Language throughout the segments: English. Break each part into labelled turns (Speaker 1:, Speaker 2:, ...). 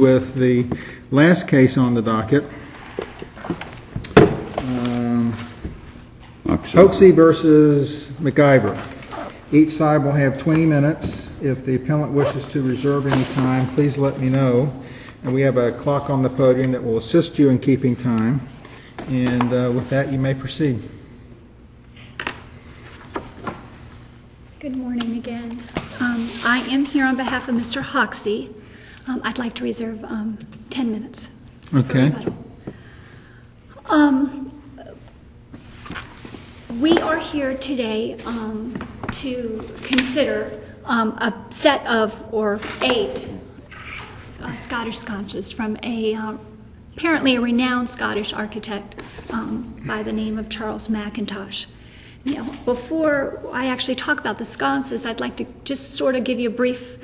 Speaker 1: With the last case on the docket, HOXIE versus McIvor. Each side will have 20 minutes. If the appellant wishes to reserve any time, please let me know. And we have a clock on the podium that will assist you in keeping time. And with that, you may proceed.
Speaker 2: Good morning again. I am here on behalf of Mr. HOXIE. I'd like to reserve 10 minutes.
Speaker 1: Okay.
Speaker 2: We are here today to consider a set of, or 8 Scottish sconces from apparently a renowned Scottish architect by the name of Charles Mackintosh. Now, before I actually talk about the sconces, I'd like to just sort of give you a brief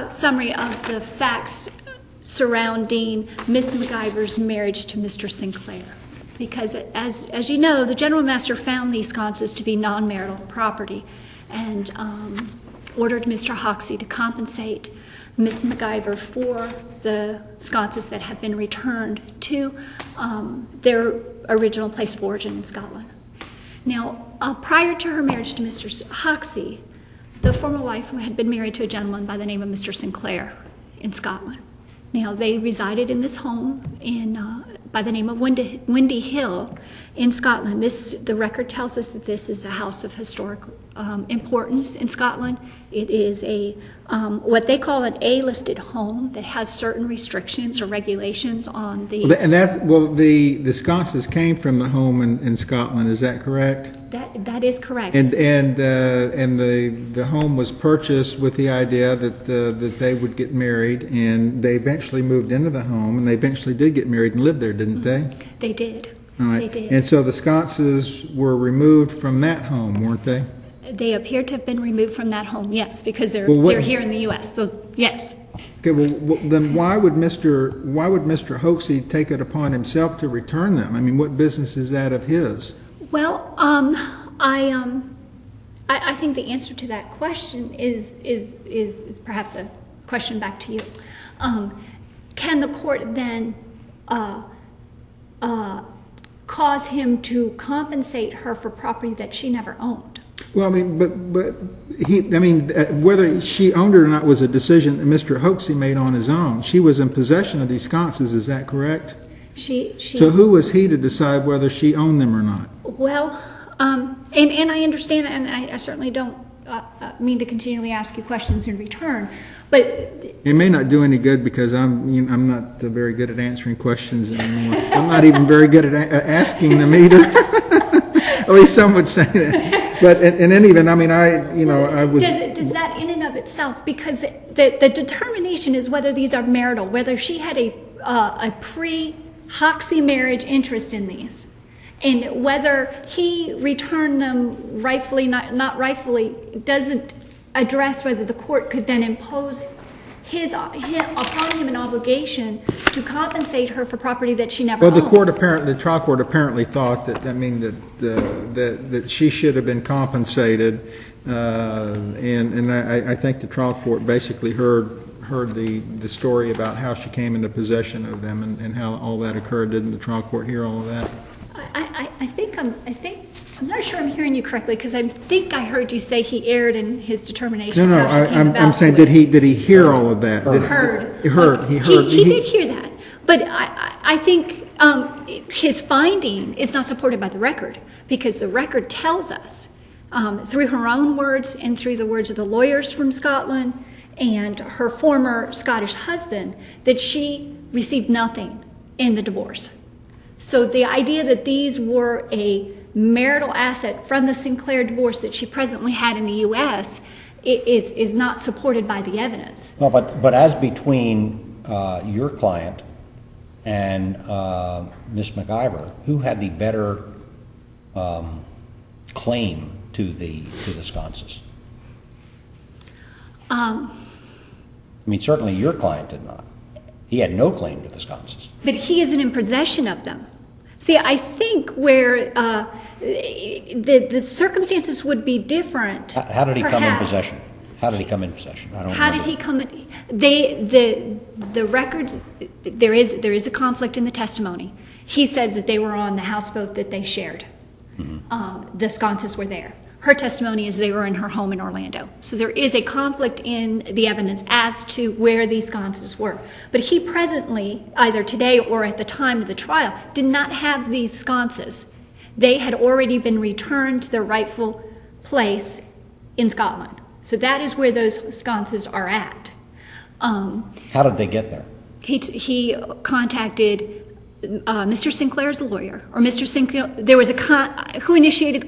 Speaker 2: summary of the facts surrounding Miss McIvor's marriage to Mr. Sinclair. Because as you know, the General Master found these sconces to be non-marital property and ordered Mr. HOXIE to compensate Miss McIvor for the sconces that have been returned to their original place of origin in Scotland. Now, prior to her marriage to Mr. HOXIE, the former wife had been married to a gentleman by the name of Mr. Sinclair in Scotland. Now, they resided in this home by the name of Windy Hill in Scotland. The record tells us that this is a house of historic importance in Scotland. It is what they call an A-listed home that has certain restrictions or regulations on the...
Speaker 1: the sconces came from the home in Scotland, is that correct?
Speaker 2: That is correct.
Speaker 1: And the home was purchased with the idea that they would get married, and they eventually moved into the home, and they eventually did get married and lived there, didn't they?
Speaker 2: They did.
Speaker 1: All right.
Speaker 2: They did.
Speaker 1: And so the sconces were removed from that home, weren't they?
Speaker 2: They appear to have been removed from that home, yes, because they're here in the U.S. So yes.
Speaker 1: Okay. Well, then why would Mr. HOXIE take it upon himself to return them? I mean, what business is that of his?
Speaker 2: Well, I think the answer to that question is perhaps a question back to you. Can the court then cause him to compensate her for property that she never owned?
Speaker 1: Well, I mean, whether she owned it or not was a decision that Mr. HOXIE made on his own. She was in possession of these sconces, is that correct? So who was he to decide whether she owned them or not?
Speaker 2: Well, and I understand, and I certainly don't mean to continually ask you questions in return, but
Speaker 1: it may not do any good because I'm not very good at answering questions anymore. I'm not even very good at asking them either. At least some would say that. But in any event, I mean, I was. Does
Speaker 2: that in and of itself, because the determination is whether these are marital, whether she had a pre-HOXIE marriage interest in these, and whether he returned them rightfully, not rightfully, doesn't address whether the court could then impose upon him an obligation to compensate her for property that she never owned.
Speaker 1: Well, the trial court apparently thought that she should have been compensated, and I think the trial court basically heard the story about how she came into possession of them and how all that occurred. Didn't the trial court hear all of that?
Speaker 2: I'm not sure I'm hearing you correctly, because I think I heard you say he erred in his determination.
Speaker 1: No, I'm saying did he hear all of that?
Speaker 2: He heard. He did hear that, but I think his finding is not supported by the record, because the record tells us through her own words and through the words of the lawyers from Scotland and her former Scottish husband that she received nothing in the divorce. So the idea that these were a marital asset from the Sinclair divorce that she presently had in the U.S. is not supported by the evidence.
Speaker 3: No, but as between your client and Miss McIvor, who had the better claim to the sconces? I mean, certainly your client did not. He had no claim to the sconces.
Speaker 2: But he isn't in possession of them. See, I think where the circumstances would be different.
Speaker 3: How did he come in possession? How did he come in possession? I don't
Speaker 2: How
Speaker 3: remember.
Speaker 2: did he come in? The record, there is a conflict in the testimony. He says that they were on the houseboat that they shared. The sconces were there. Her testimony is they were in her home in Orlando. So there is a conflict in the evidence as to where these sconces were. But he presently, either today or at the time of the trial, did not have these sconces. They had already been returned to their rightful place in Scotland. So that is where those sconces are at.
Speaker 3: How did they get there?
Speaker 2: He contacted Mr. Sinclair's lawyer, or Mr. Sinclair. There was who initiated the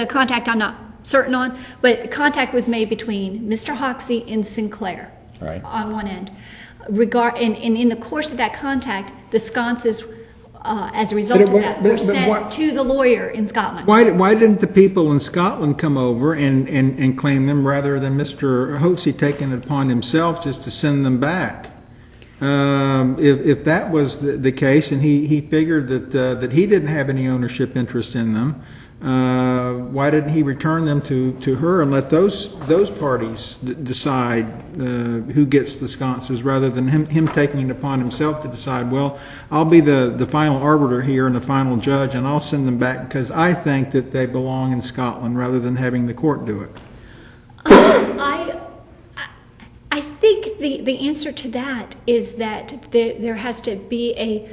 Speaker 2: contact I'm not certain on, but contact was made between Mr. HOXIE and Sinclair on one end. In the course of that contact, the sconces, as a result of that, were sent to the lawyer in Scotland.
Speaker 1: Why didn't the people in Scotland come over and claim them rather than Mr. HOXIE taking it upon himself just to send them back? If that was the case, and he figured that he didn't have any ownership interest in them, why didn't he return them to her and let those parties decide who gets the sconces, rather than him taking it upon himself to decide, well, I'll be the final arbiter here and the final judge, and I'll send them back because I think that they belong in Scotland, rather than having the court do it?
Speaker 2: I think the answer to that is that there has to be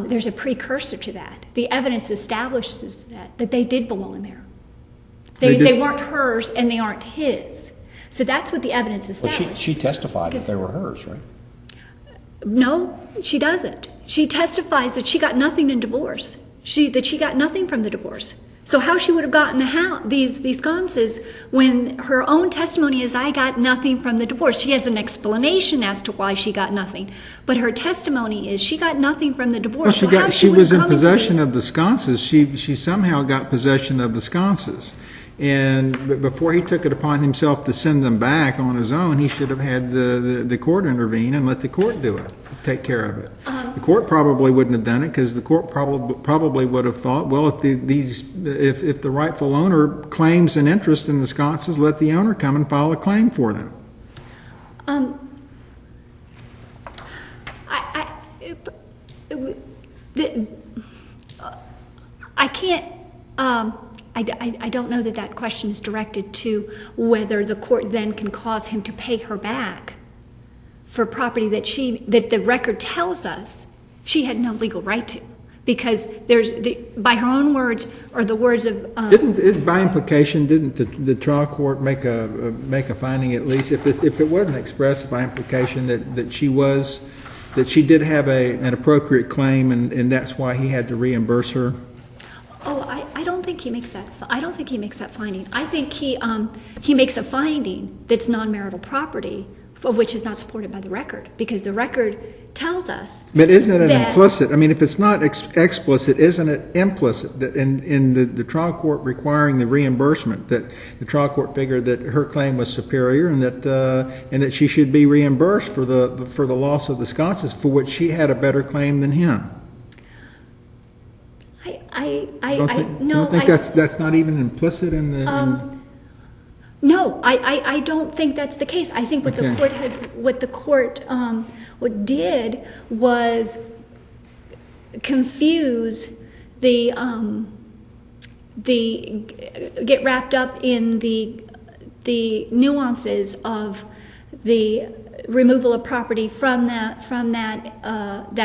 Speaker 2: there's a precursor to that. The evidence establishes that they did belong there. They weren't hers and they aren't his. So that's what the evidence established.
Speaker 3: But she testified that they were hers, right?
Speaker 2: No, she doesn't. She testifies that she got nothing in divorce. That she got nothing from the divorce. So how she would have gotten these sconces when her own testimony is, I got nothing from the divorce. She has an explanation as to why she got nothing. But her testimony is she got nothing from the divorce.
Speaker 1: Well, she was in possession of the sconces. She somehow got possession of the sconces. And before he took it upon himself to send them back on his own, he should have had the court intervene and let the court do it, take care of it. The court probably wouldn't have done it because the court probably would have thought, well, if the rightful owner claims an interest in the sconces, let the owner come and file a claim for them.
Speaker 2: I can't. I don't know that question is directed to whether the court then can cause him to pay her back for property that the record tells us she had no legal right to, because by her own words or the words of
Speaker 1: by implication, didn't the trial court make a finding, at least if it wasn't expressed by implication, that she did have an appropriate claim and that's why he had to reimburse her?
Speaker 2: Oh, I don't think he makes that. I don't think he makes that finding. I think he makes a finding that's non-marital property, of which is not supported by the record, because the record tells us.
Speaker 1: But isn't it an implicit? I mean, if it's not explicit, isn't it implicit that in the trial court requiring the reimbursement, that the trial court figured that her claim was superior and that she should be reimbursed for the loss of the sconces, for which she had a better claim than him? I don't think that's not even implicit in the.
Speaker 2: No, I don't think that's the case. I think what the court did was confuse get wrapped up in the nuances of the removal of property from that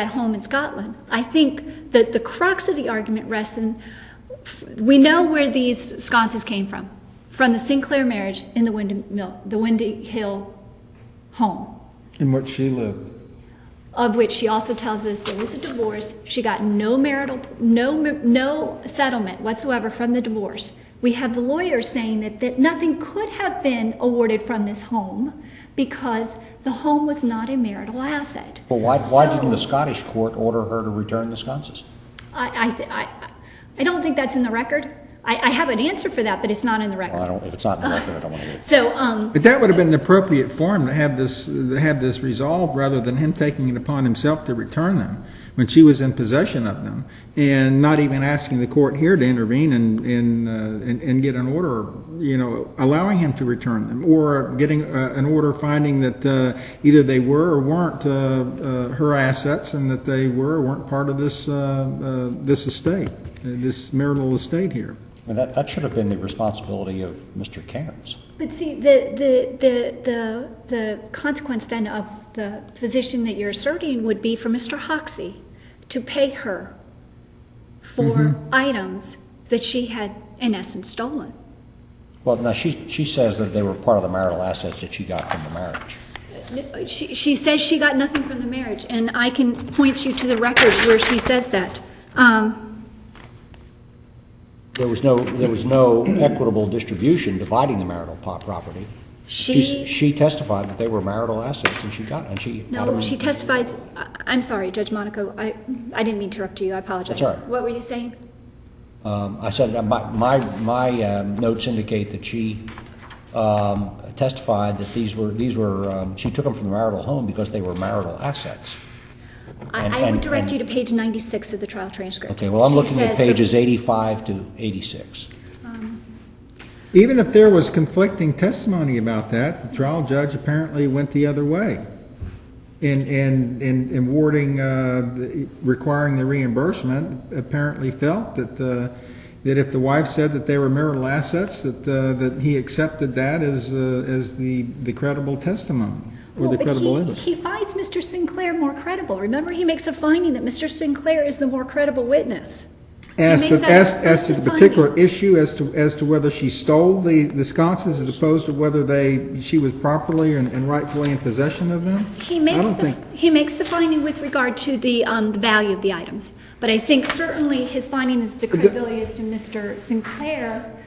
Speaker 2: home in Scotland. I think that the crux of the argument rests in, we know where these sconces came from the Sinclair marriage in the Windy Hill home.
Speaker 1: In which she lived.
Speaker 2: Of which she also tells us there was a divorce. She got no settlement whatsoever from the divorce. We have the lawyers saying that nothing could have been awarded from this home because the home was not a marital asset.
Speaker 3: Well, why didn't the Scottish court order her to return the sconces?
Speaker 2: I don't think that's in the record, I have an answer for that, but it's not in the record.
Speaker 3: Well, if it's not in the record, I don't want to hear it.
Speaker 2: So,
Speaker 1: But that would have been the appropriate form to have this resolved, rather than him taking it upon himself to return them when she was in possession of them, and not even asking the court here to intervene and get an order, allowing him to return them, or getting an order finding that either they were or weren't her assets, and that they were or weren't part of this estate, this marital estate here.
Speaker 3: Well, that should have been the responsibility of Mr. Cairns.
Speaker 2: but see, the consequence then of the position that you're asserting would be for Mr. HOXIE to pay her for items that she had, in essence, stolen.
Speaker 3: Well, now, she says that they were part of the marital assets that she got from the marriage.
Speaker 2: She says she got nothing from the marriage, and I can point you to the record where she says that.
Speaker 3: There was no equitable distribution dividing the marital property. She testified that they were marital assets, and she
Speaker 2: testifies. I'm sorry, Judge Monaco. I didn't mean to interrupt you. I apologize.
Speaker 3: That's all right.
Speaker 2: What were you saying?
Speaker 3: I said my notes indicate that she testified that these were she took them from the marital home because they were marital assets.
Speaker 2: I would direct you to page 96 of the trial transcript.
Speaker 3: Okay, well, I'm looking at pages 85 to 86.
Speaker 1: Even if there was conflicting testimony about that, the trial judge apparently went the other way in awarding, requiring the reimbursement. Apparently felt that if the wife said that they were marital assets, that he accepted that as the credible testimony. Or the credible evidence.
Speaker 2: He finds Mr. Sinclair more credible. Remember, he makes a finding that Mr. Sinclair is the more credible witness.
Speaker 1: As to the particular issue, as to whether she stole the sconces as opposed to whether she was properly and rightfully in possession of them.
Speaker 2: He makes the finding with regard to the value of the items, but I think certainly his finding as to credibility as to Mr. Sinclair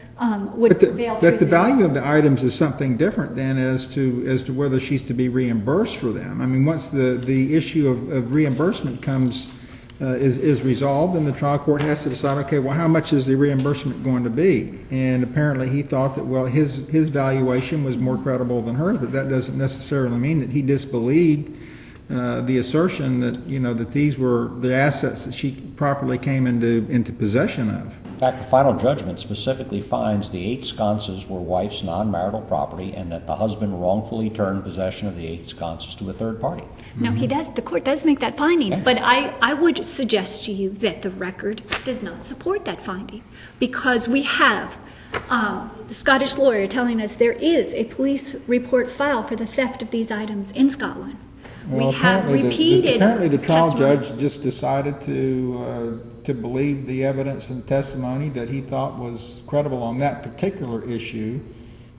Speaker 2: would prevail.
Speaker 1: That the value of the items is something different than as to whether she's to be reimbursed for them. I mean, once the issue of reimbursement is resolved, then the trial court has to decide, okay, well, how much is the reimbursement going to be? And apparently he thought that, well, his valuation was more credible than hers, but that doesn't necessarily mean that he disbelieved the assertion that, that these were the assets that she properly came into possession of.
Speaker 3: In fact, the final judgment specifically finds the 8 sconces were wife's non-marital property and that the husband wrongfully turned possession of the 8 sconces to a third party.
Speaker 2: Now, the court does make that finding, okay. But I would suggest to you that the record does not support that finding, because we have the Scottish lawyer telling us there is a police report file for the theft of these items in Scotland.
Speaker 1: Well,
Speaker 2: we have repeated
Speaker 1: apparently the trial
Speaker 2: testimony.
Speaker 1: judge just decided to believe the evidence and testimony that he thought was credible on that particular issue,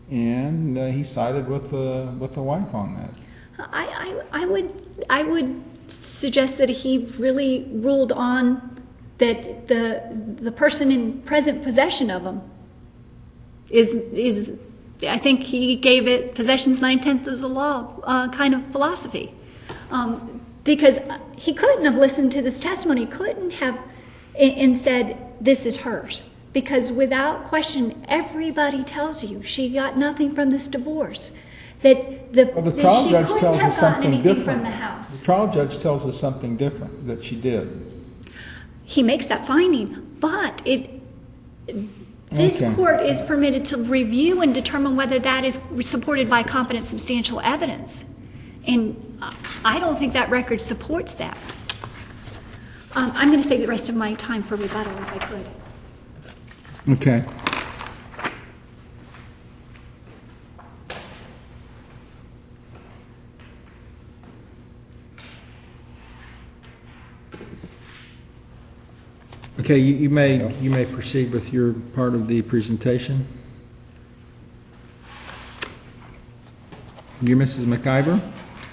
Speaker 1: and he sided with the wife on that.
Speaker 2: I would suggest that he really ruled on that the person in present possession of them is I think he gave it possession's 9/10 of the law kind of philosophy. Because he couldn't have listened to this testimony, couldn't have and said, this is hers. Because without question, everybody tells you she got nothing from this divorce. That the trial judge tells us something different from the house.
Speaker 1: The trial judge tells us something different that she did.
Speaker 2: He makes that finding, but this court is permitted to review and determine whether that is supported by competent substantial evidence. And I don't think that record supports that. I'm going to save the rest of my time for rebuttal if I could.
Speaker 1: Okay. Okay, you may proceed with your part of the presentation. You're Mrs. McIvor?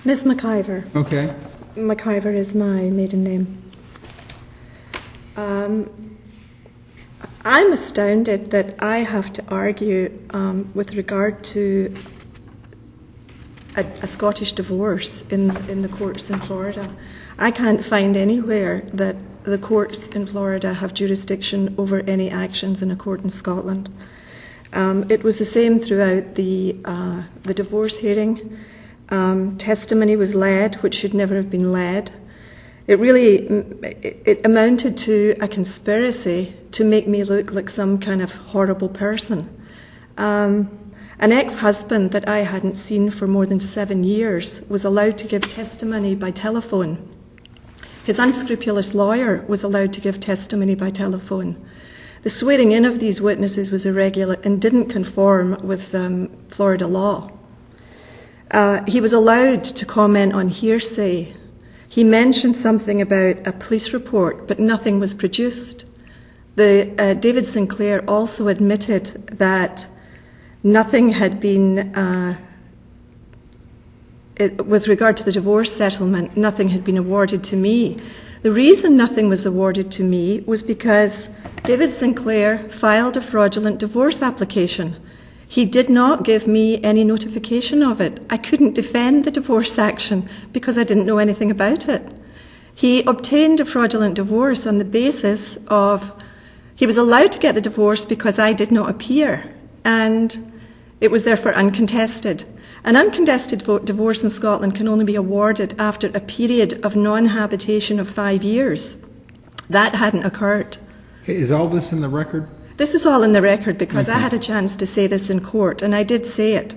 Speaker 4: Miss McIvor.
Speaker 1: Okay.
Speaker 4: McIvor is my maiden name. I'm astounded that I have to argue with regard to a Scottish divorce in the courts in Florida. I can't find anywhere that the courts in Florida have jurisdiction over any actions in a court in Scotland. It was the same throughout the divorce hearing. Testimony was led, which should never have been led. It amounted to a conspiracy to make me look like some kind of horrible person. An ex-husband that I hadn't seen for more than 7 years was allowed to give testimony by telephone. His unscrupulous lawyer was allowed to give testimony by telephone. The swearing in of these witnesses was irregular and didn't conform with Florida law. He was allowed to comment on hearsay. He mentioned something about a police report, but nothing was produced. David Sinclair also admitted that nothing had been, with regard to the divorce settlement, nothing had been awarded to me. The reason nothing was awarded to me was because David Sinclair filed a fraudulent divorce application. He did not give me any notification of it. I couldn't defend the divorce action because I didn't know anything about it. He obtained a fraudulent divorce on the basis of, he was allowed to get the divorce because I did not appear, and it was therefore uncontested. An uncontested divorce in Scotland can only be awarded after a period of non-habitation of 5 years. That hadn't occurred.
Speaker 1: Is all this in the record?
Speaker 4: This is all in the record because I had a chance to say this in court, and I did say it.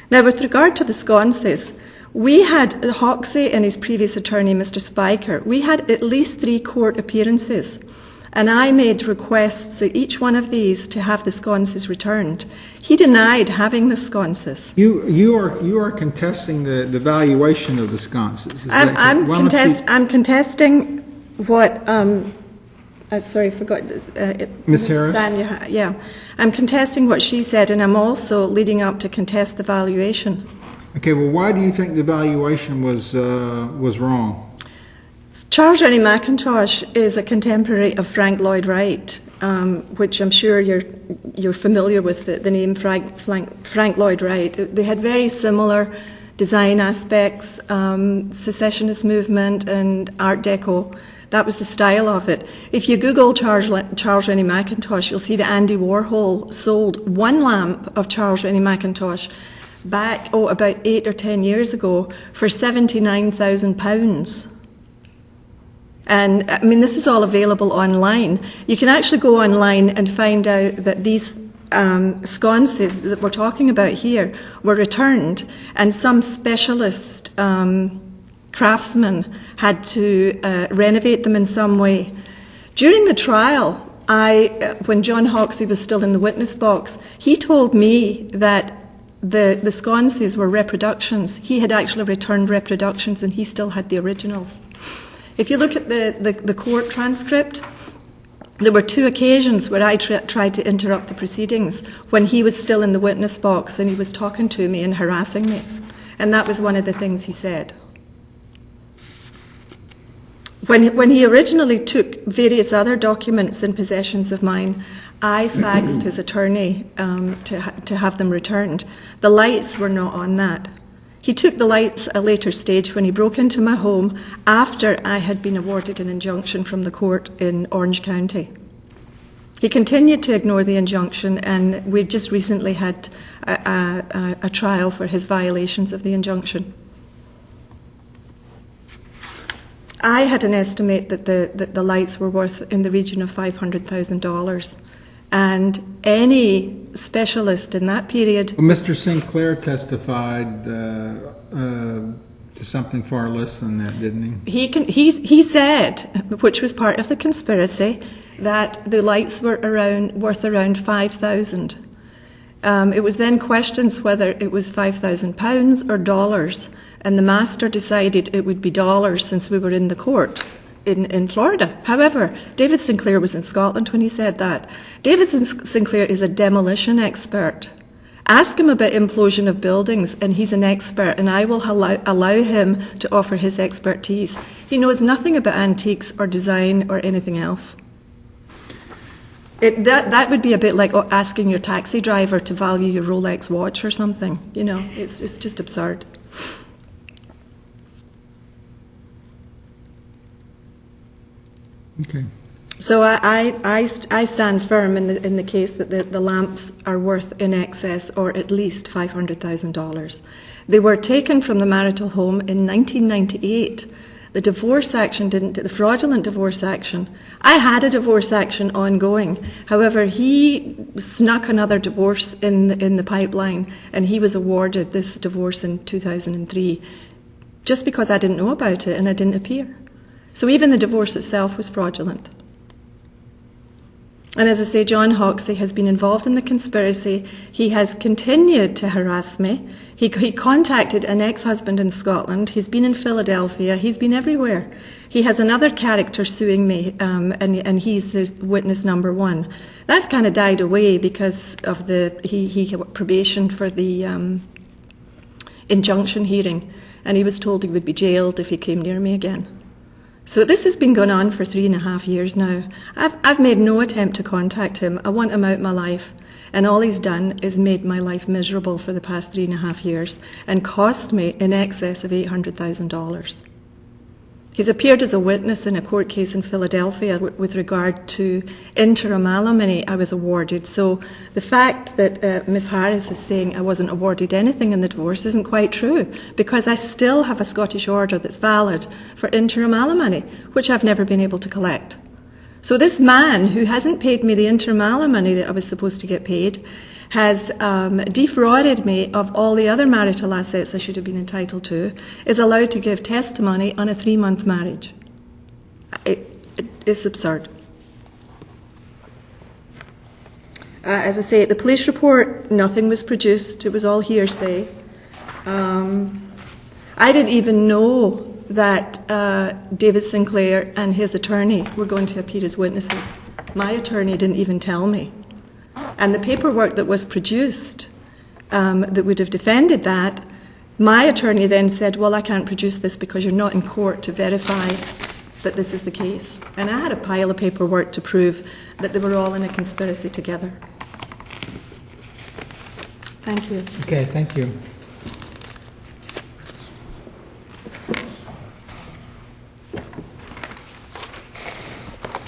Speaker 4: Now, with regard to the sconces, we had HOXIE and his previous attorney, Mr. Spiker. We had at least 3 court appearances, and I made requests at each one of these to have the sconces returned. He denied having the sconces.
Speaker 1: You are contesting the valuation of the sconces.
Speaker 4: I'm contesting what. Sorry, I forgot.
Speaker 1: Ms. Harris?
Speaker 4: Sanya, yeah. I'm contesting what she said, and I'm also leading up to contest the valuation.
Speaker 1: Okay, well, why do you think the valuation was wrong?
Speaker 4: Charles Rennie Mackintosh is a contemporary of Frank Lloyd Wright, which I'm sure you're familiar with the name Frank Lloyd Wright. They had very similar design aspects, secessionist movement and Art Deco. That was the style of it. If you Google Charles Rennie Mackintosh, you'll see that Andy Warhol sold one lamp of Charles Rennie Mackintosh back, about 8 or 10 years ago for £79,000. And, I mean, this is all available online. You can actually go online and find out that these sconces that we're talking about here were returned, and some specialist craftsman had to renovate them in some way. During the trial, when John HOXIE was still in the witness box, he told me that the sconces were reproductions. He had actually returned reproductions, and he still had the originals. If you look at the court transcript, there were 2 occasions where I tried to interrupt the proceedings when he was still in the witness box and he was talking to me and harassing me. And that was one of the things he said. When he originally took various other documents and possessions of mine, I faxed his attorney to have them returned. The lights were not on that. He took the lights at a later stage when he broke into my home after I had been awarded an injunction from the court in Orange County. He continued to ignore the injunction, and we've just recently had a trial for his violations of the injunction. I had an estimate that the lights were worth in the region of $500,000. And any specialist in that period...
Speaker 1: Well, Mr. Sinclair testified to something far less than that, didn't he?
Speaker 4: He said, which was part of the conspiracy, that the lights were worth around $5,000. It was then questions whether it was £5,000 or dollars, and the master decided it would be dollars since we were in the court in Florida. However, David Sinclair was in Scotland when he said that. David Sinclair is a demolition expert. Ask him about implosion of buildings, and he's an expert, and I will allow him to offer his expertise. He knows nothing about antiques or design or anything else. That would be a bit like asking your taxi driver to value your Rolex watch or something. You know, it's just absurd.
Speaker 1: Okay.
Speaker 4: So I stand firm in the case that the lamps are worth in excess or at least $500,000. They were taken from the marital home in 1998. The divorce action didn't, the fraudulent divorce action. I had a divorce action ongoing. However, he snuck another divorce in the pipeline, and he was awarded this divorce in 2003 just because I didn't know about it and I didn't appear. So even the divorce itself was fraudulent. And as I say, John HOXIE has been involved in the conspiracy. He has continued to harass me. He contacted an ex-husband in Scotland. He's been in Philadelphia. He's been everywhere. He has another character suing me, and he's the witness number one. That's kind of died away because of he got probation for the injunction hearing, and he was told he would be jailed if he came near me again. So this has been going on for 3.5 years now. I've made no attempt to contact him. I want him out of my life. And all he's done is made my life miserable for the past 3.5 years and cost me in excess of $800,000. He's appeared as a witness in a court case in Philadelphia with regard to interim alimony I was awarded. So the fact that Ms. Harris is saying I wasn't awarded anything in the divorce isn't quite true, because I still have a Scottish order that's valid for interim alimony, which I've never been able to collect. So this man, who hasn't paid me the interim alimony that I was supposed to get paid, has defrauded me of all the other marital assets I should have been entitled to, is allowed to give testimony on a 3-month marriage. It's absurd. As I say, the police report, nothing was produced. It was all hearsay. I didn't even know that David Sinclair and his attorney were going to appear as witnesses. My attorney didn't even tell me. And the paperwork that was produced that would have defended that, my attorney then said, well, I can't produce this because you're not in court to verify that this is the case. And I had a pile of paperwork to prove that they were all in a conspiracy together. Thank you.
Speaker 1: Okay, thank you.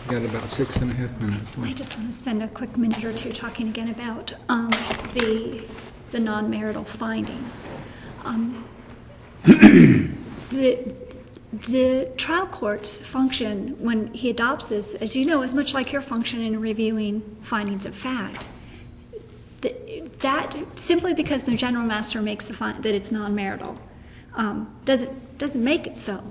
Speaker 1: Got about 6.5 minutes.
Speaker 2: I just want to spend a quick minute or two talking again about the non-marital finding. The trial court's function when he adopts this, as you know, is much like your function in reviewing findings of fact. That simply because the general master makes that it's non-marital doesn't make it so.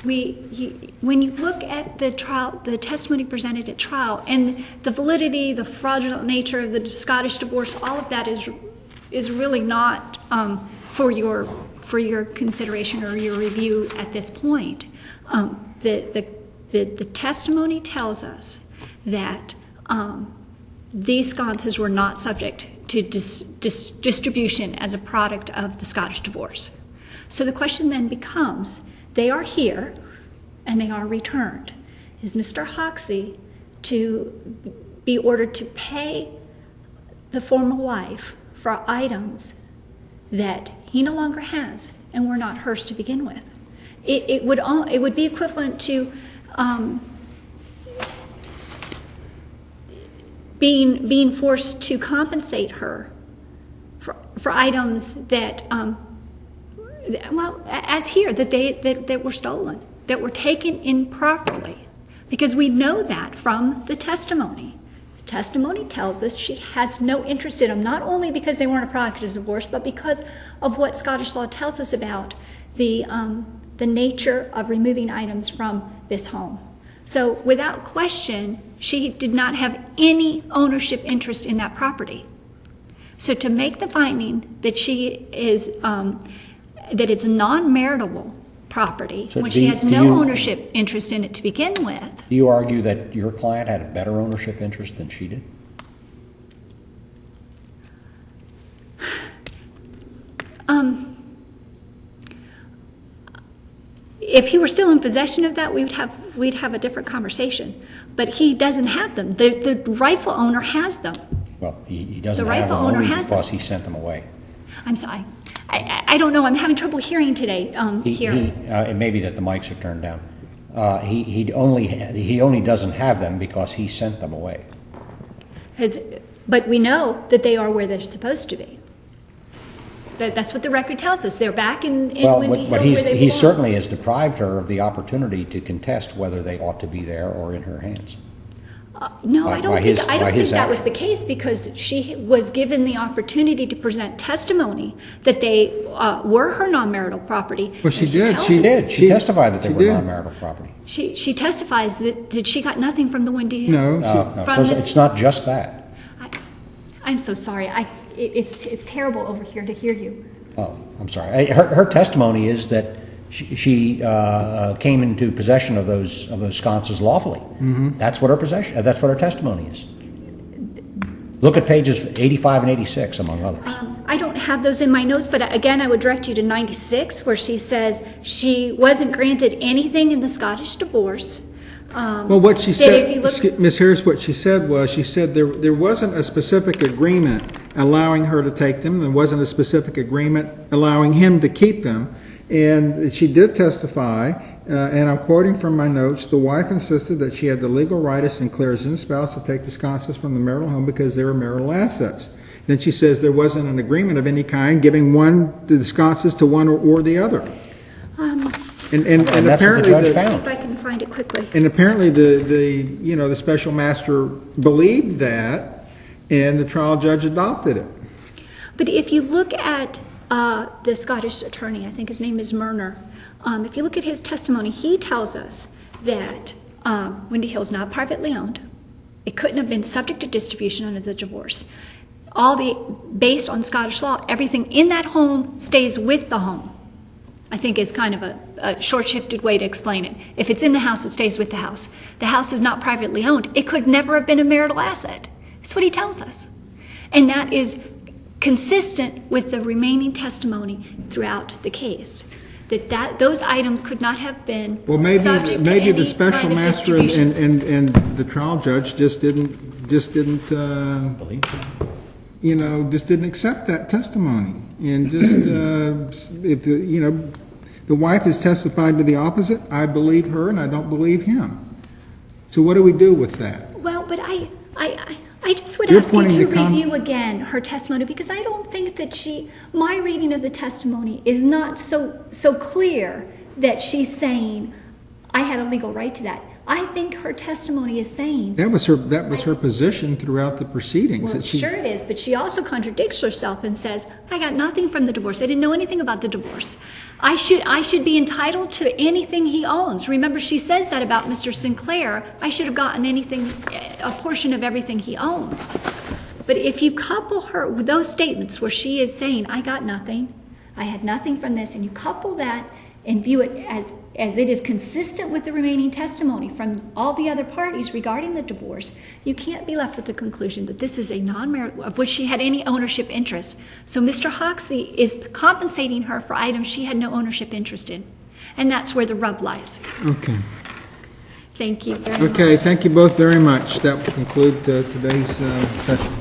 Speaker 2: When you look at the trial, the testimony presented at trial, and the validity, the fraudulent nature of the Scottish divorce, all of that is really not for your consideration or your review at this point. The testimony tells us that these sconces were not subject to distribution as a product of the Scottish divorce. So the question then becomes, they are here, and they are returned. Is Mr. HOXIE to be ordered to pay the former wife for items that he no longer has and were not hers to begin with? It would be equivalent to being forced to compensate her for items that. Well, as here, that were stolen, that were taken improperly, because we know that from the testimony. The testimony tells us she has no interest in them, not only because they weren't a product of divorce, but because of what Scottish law tells us about the nature of removing items from this home. So without question, she did not have any ownership interest in that property. So to make the finding that she is that it's non-maritable property when she has no ownership interest in it to begin with.
Speaker 3: Do you argue that your client had a better ownership interest than she did?
Speaker 2: If he were still in possession of that, we'd have a different conversation. But he doesn't have them. The rightful owner has them.
Speaker 3: Well, he doesn't have them only because he sent them away.
Speaker 2: I'm sorry. I don't know. I'm having trouble hearing today.
Speaker 3: It may be that the mics are turned down. He only doesn't have them because he sent them away.
Speaker 2: But we know that they are where they're supposed to be. That's what the record tells us. They're back in Windy Hill where they belong.
Speaker 3: He certainly has deprived her of the opportunity to contest whether they ought to be there or in her hands.
Speaker 2: No, I don't think that was the case, because she was given the opportunity to present testimony that they were her non-marital property.
Speaker 1: Well, she did.
Speaker 3: She testified that they were non-marital property.
Speaker 2: She testifies that she got nothing from the Windy Hill.
Speaker 1: No.
Speaker 3: It's not just that.
Speaker 2: I'm so sorry. It's terrible over here to hear you.
Speaker 3: Oh, I'm sorry. Her testimony is that she came into possession of those sconces lawfully. Mm-hmm. That's what her testimony is. Look at pages 85 and 86, among others.
Speaker 2: I don't have those in my notes, but again, I would direct you to 96, where she says she wasn't granted anything in the Scottish divorce.
Speaker 1: Well, what she said, Ms. Harris, what she said was, she said there wasn't a specific agreement allowing her to take them. There wasn't a specific agreement allowing him to keep them. And she did testify, and I'm quoting from my notes, the wife insisted that she had the legal right as Sinclair's in-spouse to take the sconces from the marital home because they were marital assets. Then she says there wasn't an agreement of any kind giving the sconces to one or the other. And
Speaker 3: that's
Speaker 1: apparently,
Speaker 3: what the judge found.
Speaker 2: If I can find it quickly.
Speaker 1: And apparently the special master believed that, and the trial judge adopted it.
Speaker 2: But if you look at the Scottish attorney, I think his name is Murner, if you look at his testimony, he tells us that Windy Hill is not privately owned. It couldn't have been subject to distribution under the divorce. Based on Scottish law, everything in that home stays with the home. I think is kind of a short-shifted way to explain it. If it's in the house, it stays with the house. The house is not privately owned. It could never have been a marital asset. That's what he tells us. And that is consistent with the remaining testimony throughout the case. Those items could not have been subject to any
Speaker 1: the special
Speaker 2: kind of
Speaker 1: master
Speaker 2: distribution.
Speaker 1: and the trial judge just didn't
Speaker 3: Believe
Speaker 1: just didn't accept that testimony, and just if the wife has testified to the opposite, I believe her and I don't believe him. So what do we do with that?
Speaker 2: Well, but I just would ask you to review again her testimony, because I don't think that my reading of the testimony is not so clear that she's saying I had a legal right to that. I think her testimony is saying
Speaker 1: that was her position throughout the proceedings.
Speaker 2: Well, sure it is, but she also contradicts herself and says, I got nothing from the divorce. I didn't know anything about the divorce. I should be entitled to anything he owns. Remember, she says that about Mr. Sinclair. I should have gotten a portion of everything he owns. But if you couple her with those statements where she is saying, I got nothing, I had nothing from this, and you couple that and view it as it is consistent with the remaining testimony from all the other parties regarding the divorce, you can't be left with the conclusion that this is a non-marital, of which she had any ownership interest. So Mr. HOXIE is compensating her for items she had no ownership interest in. And that's where the rub lies.
Speaker 1: Okay.
Speaker 2: Thank you very much.
Speaker 1: Okay, thank you both very much. That will conclude today's session.